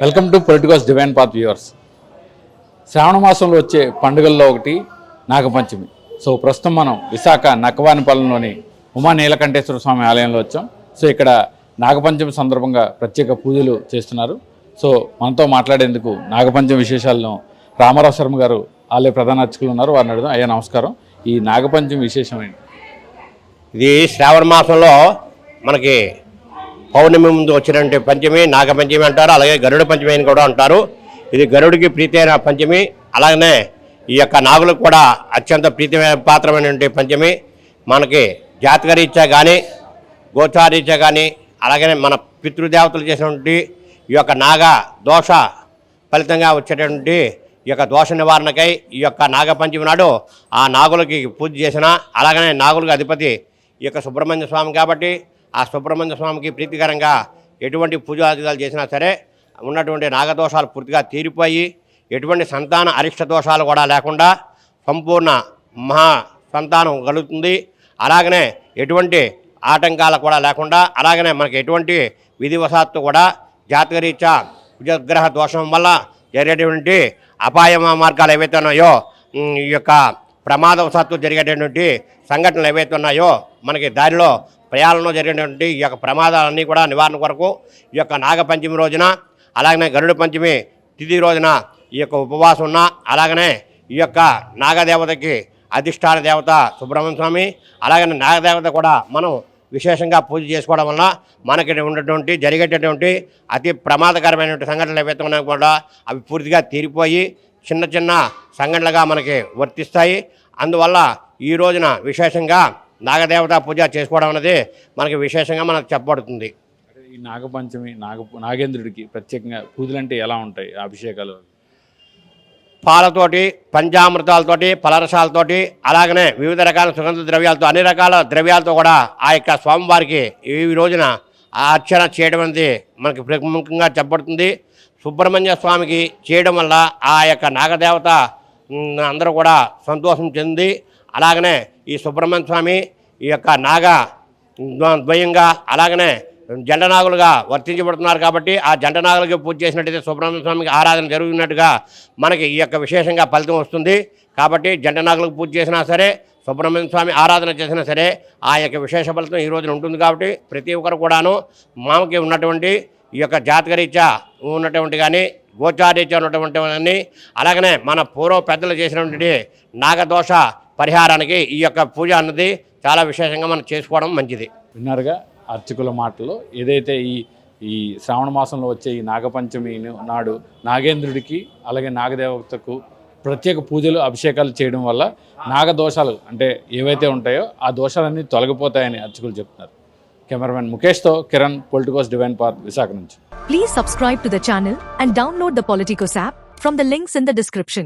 Welcome to politicals divine path viewers. Shravana మాసంలో వచ్చే పండుగల్లో ఒకటి నాగపంచమి. సో ప్రస్తుతం మనం విశాఖ నక్కవానిపాలెంలోని ఉమా నీలకంఠేశ్వర స్వామి ఆలయంలో వచ్చాం. సో ఇక్కడ నాగపంచమి సందర్భంగా ప్రత్యేక పూజలు చేస్తున్నారు. సో మనతో మాట్లాడేందుకు నాగపంచమి విశేషాలను రామారావు శర్మ గారు ఆలయ ప్రధాన అర్చకులు ఉన్నారు. వారిని అడుగుదాం. అయ్యా నమస్కారం. ఈ నాగపంచమి విశేషం ఏంటి? ఇది శ్రావణ మాసంలో మనకి పౌర్ణమి ముందు వచ్చినటువంటి పంచమి నాగపంచమి అంటారు. అలాగే గరుడ పంచమి అని కూడా అంటారు. ఇది గరుడికి ప్రీతి అయిన పంచమి. అలాగనే ఈ యొక్క నాగులకు కూడా అత్యంత ప్రీతి పాత్రమైనటువంటి పంచమి. మనకి జాతకరీత్యా కానీ గోచారీత్యా కానీ అలాగనే మన పితృదేవతలు చేసినటువంటి ఈ యొక్క నాగ దోష ఫలితంగా వచ్చేటటువంటి ఈ యొక్క దోష నివారణకై ఈ యొక్క నాగపంచమి నాడు ఆ నాగులకి పూజ చేసిన, అలాగనే నాగులకు అధిపతి ఈ యొక్క సుబ్రహ్మణ్య స్వామి కాబట్టి ఆ సుబ్రహ్మణ్య స్వామికి ప్రీతికరంగా ఎటువంటి పూజాదిగాలు చేసినా సరే ఉన్నటువంటి నాగదోషాలు పూర్తిగా తీరిపోయి ఎటువంటి సంతాన అరిష్ట దోషాలు కూడా లేకుండా సంపూర్ణ మహా సంతానం కలుగుతుంది. అలాగనే ఎటువంటి ఆటంకాలు కూడా లేకుండా, అలాగనే మనకి ఎటువంటి విధివశాత్తు కూడా జాతకరీత్యా కుజగ్రహ దోషం వల్ల జరిగేటువంటి అపాయ మార్గాలు ఏవైతే ఉన్నాయో, ఈ యొక్క ప్రమాదవశాత్తు జరిగేటటువంటి సంఘటనలు ఏవైతే ఉన్నాయో, మనకి దారిలో ప్రయాణంలో జరిగినటువంటి ఈ యొక్క ప్రమాదాలన్నీ కూడా నివారణ కొరకు ఈ యొక్క నాగపంచమి రోజున, అలాగనే గరుడ పంచమి తిథి రోజున ఈ యొక్క ఉపవాసం ఉన్న, అలాగనే ఈ యొక్క నాగదేవతకి అధిష్టాన దేవత సుబ్రహ్మణ్య స్వామి, అలాగనే నాగదేవత కూడా మనం విశేషంగా పూజ చేసుకోవడం వల్ల మనకి ఉన్నటువంటి జరిగేటటువంటి అతి ప్రమాదకరమైనటువంటి సంఘటనలు ఏవైతే ఉన్నాయో కూడా అవి పూర్తిగా తీరిపోయి చిన్న చిన్న సంఘటనలుగా మనకి వర్తిస్తాయి. అందువల్ల ఈ రోజున విశేషంగా నాగదేవత పూజ చేసుకోవడం అనేది మనకి విశేషంగా మనకు చెప్పబడుతుంది. ఈ నాగపంచమి నాగేంద్రుడికి ప్రత్యేకంగా పూజలు అంటే ఎలా ఉంటాయి? అభిషేకాలు పాలతోటి, పంచామృతాలతోటి, ఫలరసాలతోటి, అలాగనే వివిధ రకాల సుగంధ ద్రవ్యాలతో, అన్ని రకాల ద్రవ్యాలతో కూడా ఆ యొక్క స్వామివారికి ఈ రోజున ఆ అర్చన చేయడం అనేది మనకి ప్రముఖంగా చెప్పబడుతుంది. సుబ్రహ్మణ్య స్వామికి చేయడం వల్ల ఆ యొక్క నాగదేవత అందరూ కూడా సంతోషం చెంది, అలాగనే ఈ సుబ్రహ్మణ్య స్వామి ఈ యొక్క నాగ ద్వయంగా అలాగనే జంటనాగులుగా వర్తించబడుతున్నారు కాబట్టి ఆ జంటనాగులకి పూజ చేసినట్టయితే సుబ్రహ్మణ్య స్వామికి ఆరాధన జరుగుతున్నట్టుగా మనకి ఈ యొక్క విశేషంగా ఫలితం వస్తుంది. కాబట్టి జంటనాగులకు పూజ చేసినా సరే, సుబ్రహ్మణ్య స్వామి ఆరాధన చేసినా సరే ఆ యొక్క విశేష ఫలితం ఈ రోజున ఉంటుంది. కాబట్టి ప్రతి ఒక్కరు కూడాను మామకి ఉన్నటువంటి ఈ యొక్క జాతకరీత్యా ఉన్నటువంటి కానీ గోచారీత్యా ఉన్నటువంటి కానీ, అలాగనే మన పూర్వ పెద్దలు చేసినటువంటి నాగదోష పరిహారానికి ఈ యొక్క పూజ అన్నది చాలా విశేషంగా మనం చేసుకోవడం మంచిది. విన్నారుగా అర్చకుల మాటల్లో. ఏదైతే ఈ శ్రావణ మాసంలో వచ్చే ఈ నాగపంచమి నాడు నాగేంద్రుడికి అలాగే నాగదేవతకు ప్రత్యేక పూజలు అభిషేకాలు చేయడం వల్ల నాగదోషాలు అంటే ఏవైతే ఉంటాయో ఆ దోషాలన్నీ తొలగిపోతాయని అర్చకులు చెప్తున్నారు. కెమెరామెన్ ముఖేష్తో Kiran, politicals divine path, Visakha నుంచి. Please subscribe to the channel and download the Politicos app from the links in the description.